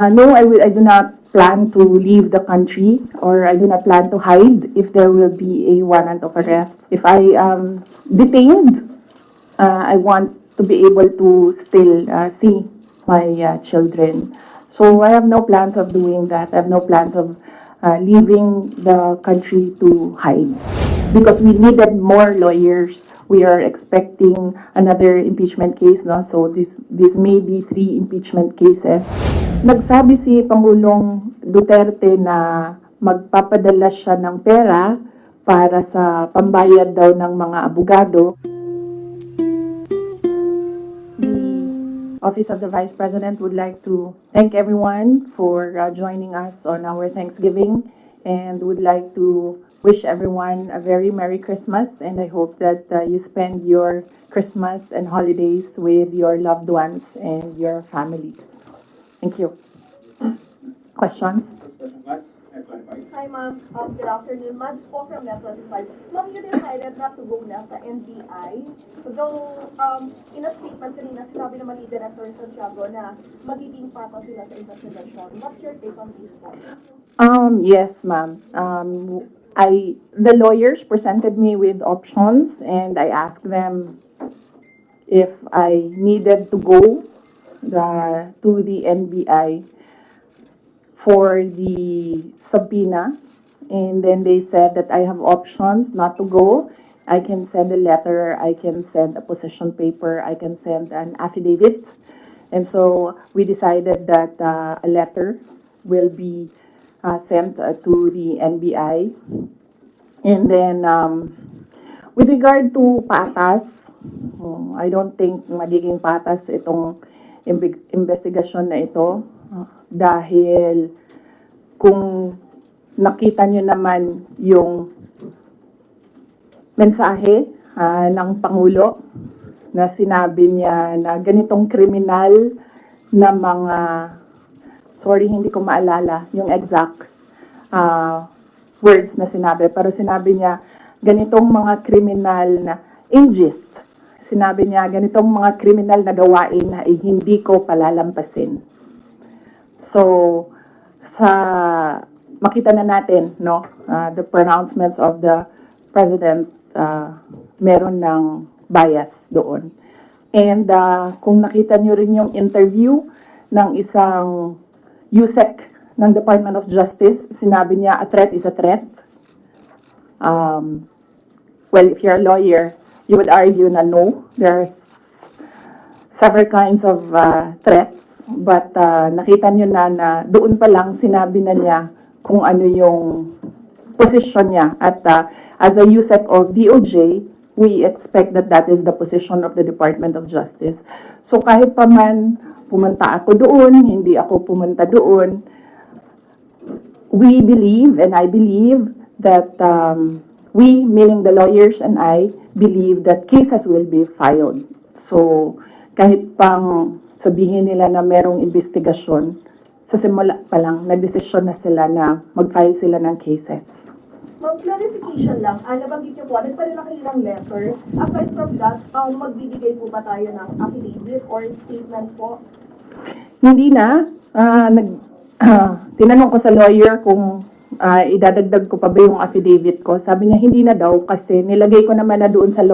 No, I do not plan to leave the country, or I do not plan to hide if there will be a warrant of arrest. If I am detained, I want to be able to still see my children. So I have no plans of doing that. I have no plans of leaving the country to hide, because we needed more lawyers. We are expecting another impeachment case, no? So this may be 3 impeachment cases. Nagsabi si Pangulong Duterte na magpapadala siya ng pera para sa pambayad daw ng mga abogado. The Office of the Vice President would like to thank everyone for joining us on our Thanksgiving, and would like to wish everyone a very Merry Christmas, and I hope that you spend your Christmas and holidays with your loved ones and your families. Thank you. Questions? Hi, ma'am. Good afternoon. Mads po from Net25. Ma'am, you decided not to go na sa NBI. Though, in a statement kanina, sinabi naman ni Director Santiago na magiging patas sila sa investigation. What's your take on this po? Yes, ma'am. The lawyers presented me with options, and I asked them if I needed to go to the NBI for the subpoena, and then they said that I have options not to go. I can send a letter, I can send a position paper, I can send an affidavit. And so we decided that a letter will be sent to the NBI. And then with regard to patas, I don't think magiging patas itong investigasyon na ito. Dahil kung nakita nyo naman yung mensahe ng Pangulo na sinabi niya na ganitong kriminal na mga, sorry hindi ko maalala yung exact words na sinabi, pero sinabi niya ganitong mga kriminal na ingest. Sinabi niya ganitong mga kriminal na gawain na hindi ko palalampasin. So, makita na natin, no, the pronouncements of the President, meron ng bias doon. And kung nakita nyo rin yung interview ng isang USEC ng Department of Justice, sinabi niya, a threat is a threat. Well, if you're a lawyer, you would argue na no, there's several kinds of threats. But nakita nyo na doon pa lang sinabi na niya kung ano yung position niya. At as a USEC of DOJ, we expect that that is the position of the Department of Justice. So kahit pa man pumunta ako doon, hindi ako pumunta doon, we believe, and I believe, that we, meaning the lawyers and I, believe that cases will be filed. So kahit pang sabihin nila na merong investigasyon, sa simula pa lang, nagdesisyon na sila na mag-file sila ng cases. Ma'am, clarification lang. Nabanggit niyo po, nagpadala kayo ng letter. Aside from that, magbibigay po ba tayo ng affidavit or statement po? Hindi na. Tinanong ko sa lawyer kung idadagdag ko pa ba yung affidavit ko. Sabi niya hindi na daw kasi nilagay ko naman na doon sa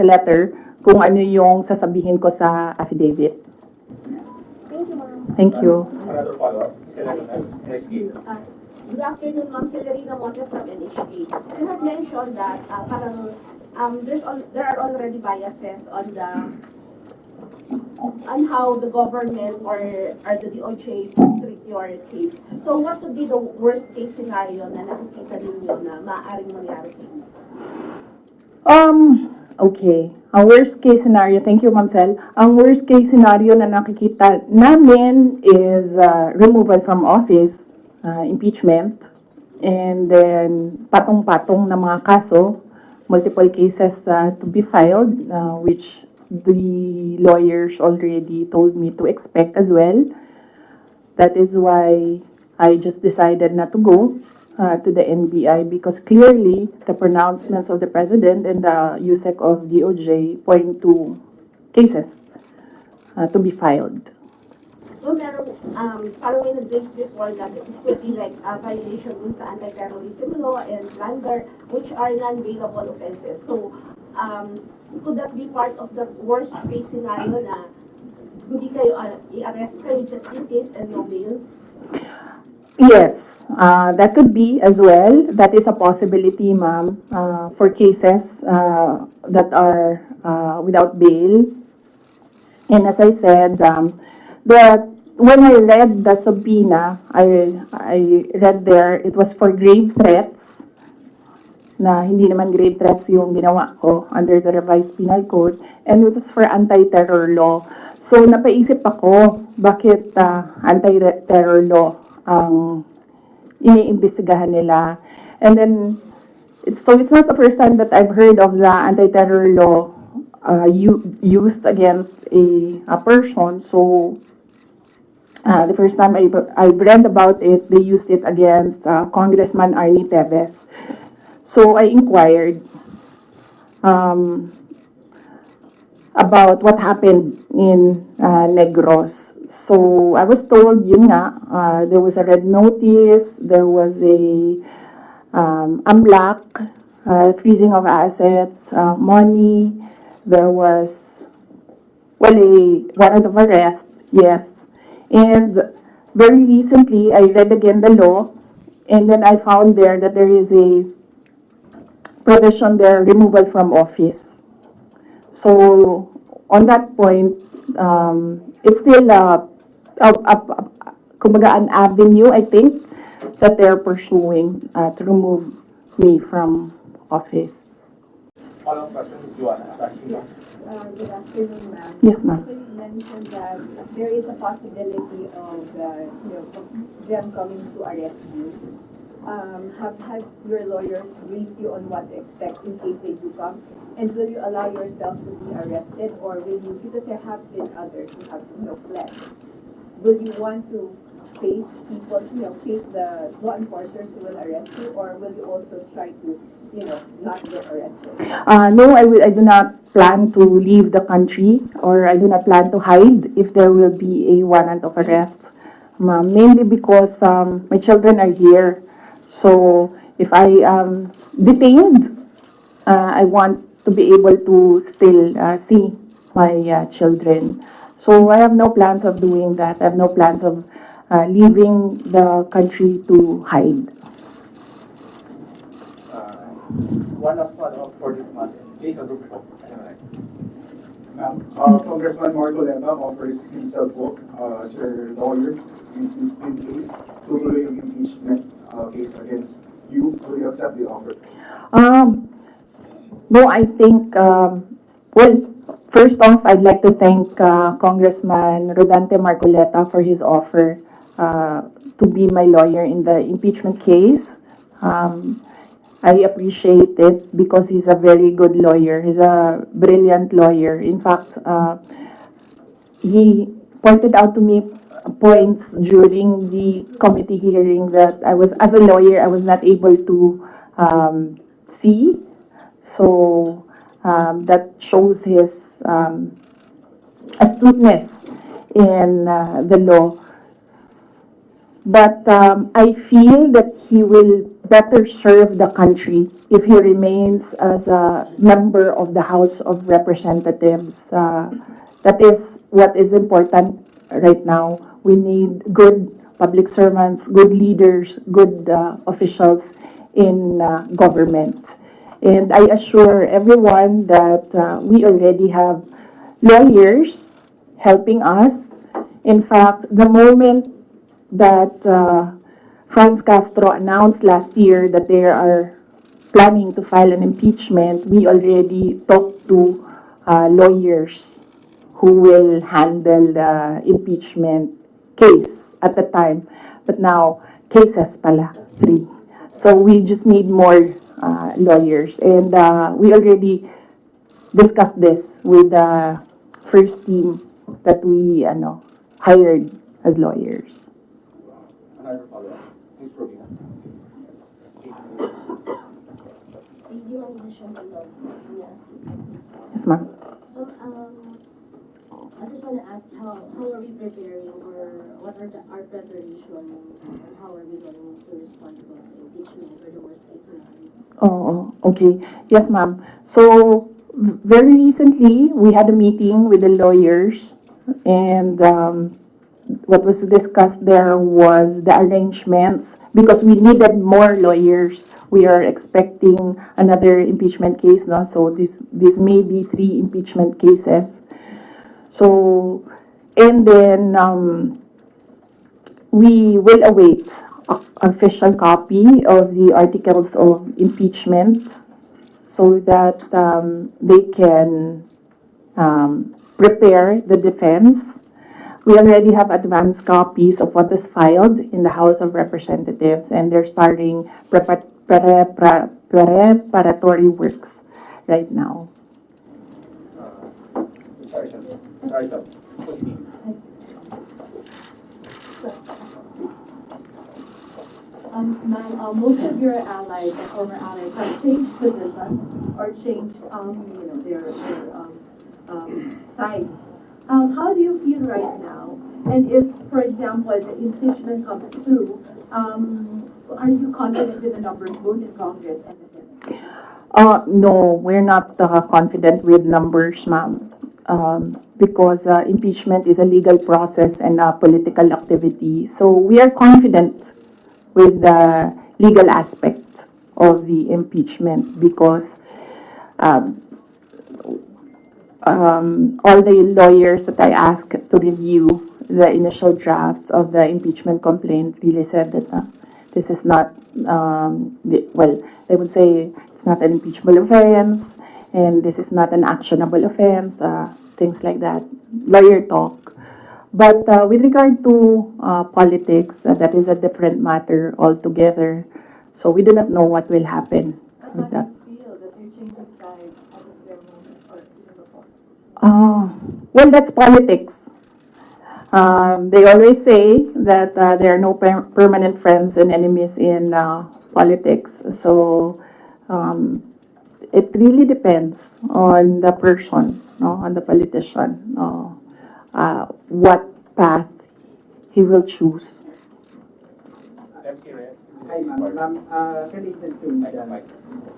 letter, kung ano yung sasabihin ko sa affidavit. Thank you, ma'am. Thank you. Another follow-up. Good afternoon, Ma'am Celerina Monte from NHK. You have mentioned that parang there are already biases on how the government or the DOJ treat your case. So what would be the worst case scenario na nakikita ninyo na maaaring mangyari sa inyo? Okay. Ang worst case scenario, thank you, Ma'am Cel. Ang worst case scenario na nakikita namin is removal from office, impeachment, and then patong-patong na mga kaso, multiple cases to be filed, which the lawyers already told me to expect as well. That is why I just decided not to go to the NBI, because clearly the pronouncements of the President and the USEC of DOJ point to cases to be filed. No, merong, parang may nag-raise before that it could be like a violation dun sa anti-terrorism law and plunder, which are non-bailable offenses. So, could that be part of the worst case scenario na hindi kayo, i-arrest kayo just in case and no bail? Yes, that could be as well. That is a possibility, ma'am, for cases that are without bail. And as I said, when I read the subpoena, I read there it was for grave threats na hindi naman grave threats yung ginawa ko under the revised penal code, and it was for anti-terror law. So napaisip ako, bakit anti-terror law ang iniimbestigahan nila? And then it's not the first time that I've heard of the anti-terror law used against a person. So the first time I read about it, they used it against Congressman Arnie Teves. So I inquired about what happened in Negros. So I was told, yun nga, there was a red notice, there was a AMLAC, freezing of assets, money, there was, well, a warrant of arrest, yes. And very recently, I read again the law, and then I found there that there is a provision there, removal from office. So on that point, it's still kumbaga an avenue, I think, that they're pursuing to remove me from office. Follow-up question, Ms. Joanna. Yes. Good afternoon, ma'am. Yes, ma'am. So you mentioned that there is a possibility of, of them coming to arrest you. Have your lawyers briefed you on what to expect in case they do come? And will you allow yourself to be arrested, or will you, because there have been others who have, fled, will you want to face people, face the law enforcers who will arrest you, or will you also try to, not get arrested? No, I do not plan to leave the country, or I do not plan to hide if there will be a warrant of arrest. Mainly because my children are here. So if I am detained, I want to be able to still see my children. So I have no plans of doing that. I have no plans of leaving the country to hide. One last follow-up for this month. Case of Rupert. Ma'am, Congressman Marcoleta offers himself book as your lawyer in case tutuloy yung impeachment case against you. Will you accept the offer? No, I think, well, first off, I'd like to thank Congressman Rodante Marcoleta for his offer to be my lawyer in the impeachment case. I appreciate it because he's a very good lawyer. He's a brilliant lawyer. In fact, he pointed out to me points during the committee hearing that as a lawyer, I was not able to see. So that shows his astuteness in the law. But I feel that he will better serve the country if he remains as a member of the House of Representatives. That is what is important right now. We need good public servants, good leaders, good officials in government. And I assure everyone that we already have lawyers helping us. In fact, the moment that Franz Castro announced last year that they are planning to file an impeachment, we already talked to lawyers who will handle the impeachment case at the time. But now, cases pala, 3. So we just need more lawyers. And we already discussed this with the first team that we hired as lawyers. Another follow-up. Ms. Rubina. You want to show the love? Yes. Yes, ma'am. So, I just want to ask how are we preparing or what are our preparation and how are we going to respond to the impeachment or the worst case scenario? Okay. Yes, ma'am. So, very recently, we had a meeting with the lawyers, and what was discussed there was the arrangements because we needed more lawyers. We are expecting another impeachment case, no? So this may be three impeachment cases. So, and then we will await official copy of the articles of impeachment so that they can prepare the defense. We already have advance copies of what is filed in the House of Representatives, and they're starting preparatory works right now. Sorry, sir. Sorry, sir. Continue. Ma'am, most of your allies and former allies have changed positions or changed, their sides. How do you feel right now? And if, for example, the impeachment comes through, are you confident with the numbers both in Congress and the Senate? No, we're not confident with numbers, ma'am, because impeachment is a legal process and a political activity. So we are confident with the legal aspect of the impeachment because um, all the lawyers that I asked to review the initial drafts of the impeachment complaint really said that this is not, well, they would say it's not an impeachable offense and this is not an actionable offense, things like that, lawyer talk. But with regard to politics, that is a different matter altogether. So we do not know what will happen with that. Do you feel that you're changing sides at this very moment or even before? Well, that's politics. They always say that there are no permanent friends and enemies in politics. So it really depends on the person, no, on the politician, what path he will choose. MC Reyes. Hi, ma'am. Ma'am, related to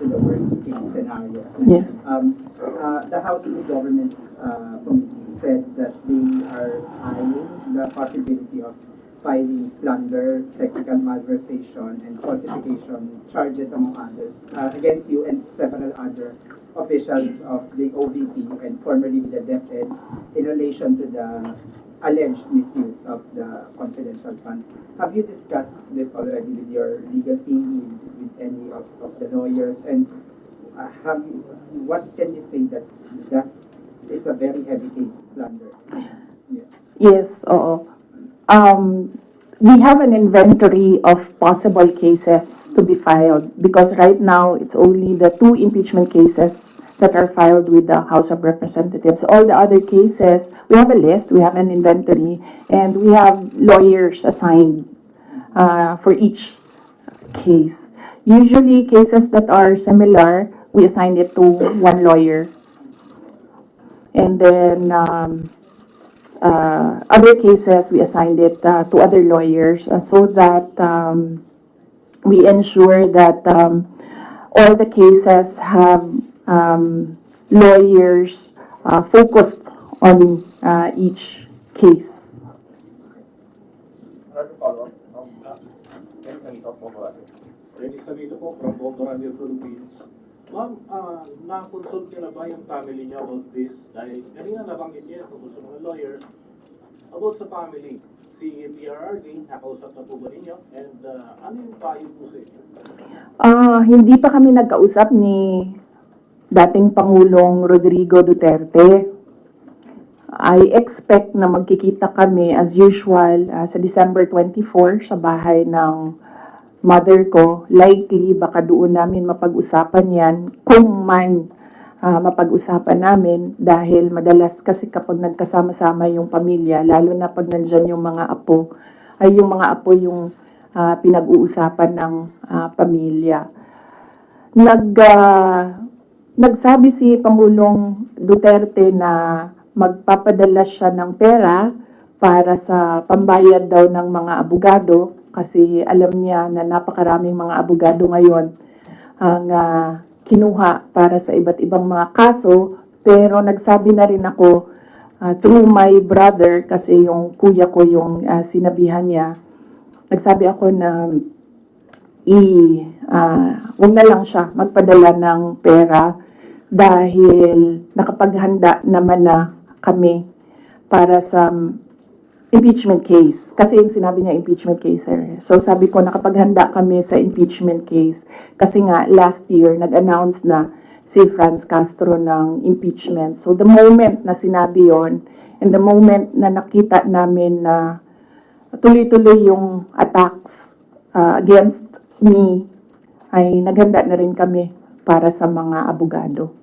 the worst case scenario, as Yes. mentioned, the House of Government Committee said that they are eyeing the possibility of filing plunder, technical malversation, and falsification charges, among others, against you and several other officials of the OVP and formerly with the DepEd in relation to the alleged misuse of the confidential funds. Have you discussed this already with your legal team, with any of the lawyers? And what can you say that is a very heavy case plunder? Yes. Yes, oo. We have an inventory of possible cases to be filed because right now it's only the two impeachment cases that are filed with the House of Representatives. All the other cases, we have a list, we have an inventory, and we have lawyers assigned for each case. Usually, cases that are similar, we assign it to one lawyer. And then other cases, we assigned it to other lawyers so that we ensure that all the cases have lawyers focused on each case. Another follow-up. Dennis Anito po po. Dennis Anito po from Bondoranil, Philippines. Ma'am, na-consult niyo na ba yung family niyo about this? Dahil kanina nabanggit niya tungkol sa mga lawyers about sa family. Si PRRD, nakausap na po ba ninyo? And ano yung payo po sa inyo? Hindi pa kami nagkausap ni dating Pangulong Rodrigo Duterte. I expect na magkikita kami as usual sa December 24 sa bahay ng mother ko. Likely, baka doon namin mapag-usapan yan kung man mapag-usapan namin dahil madalas kasi kapag nagkasama-sama yung pamilya, lalo na pag nandyan yung mga apo, ay yung mga apo yung pinag-uusapan ng pamilya. Nagsabi si Pangulong Duterte na magpapadala siya ng pera para sa pambayad daw ng mga abogado kasi alam niya na napakaraming mga abogado ngayon ang kinuha para sa iba't ibang mga kaso. Pero nagsabi na rin ako through my brother, kasi yung kuya ko yung sinabihan niya, nagsabi ako na wag na lang siya magpadala ng pera dahil nakapaghanda naman na kami para sa impeachment case. Kasi yung sinabi niya impeachment case, sir. So sabi ko, nakapaghanda kami sa impeachment case. Kasi nga, last year, nag-announce na si Franz Castro ng impeachment. So the moment na sinabi yon, and the moment na nakita namin na tuloy-tuloy yung attacks against me, ay naghanda na rin kami para sa mga abogado.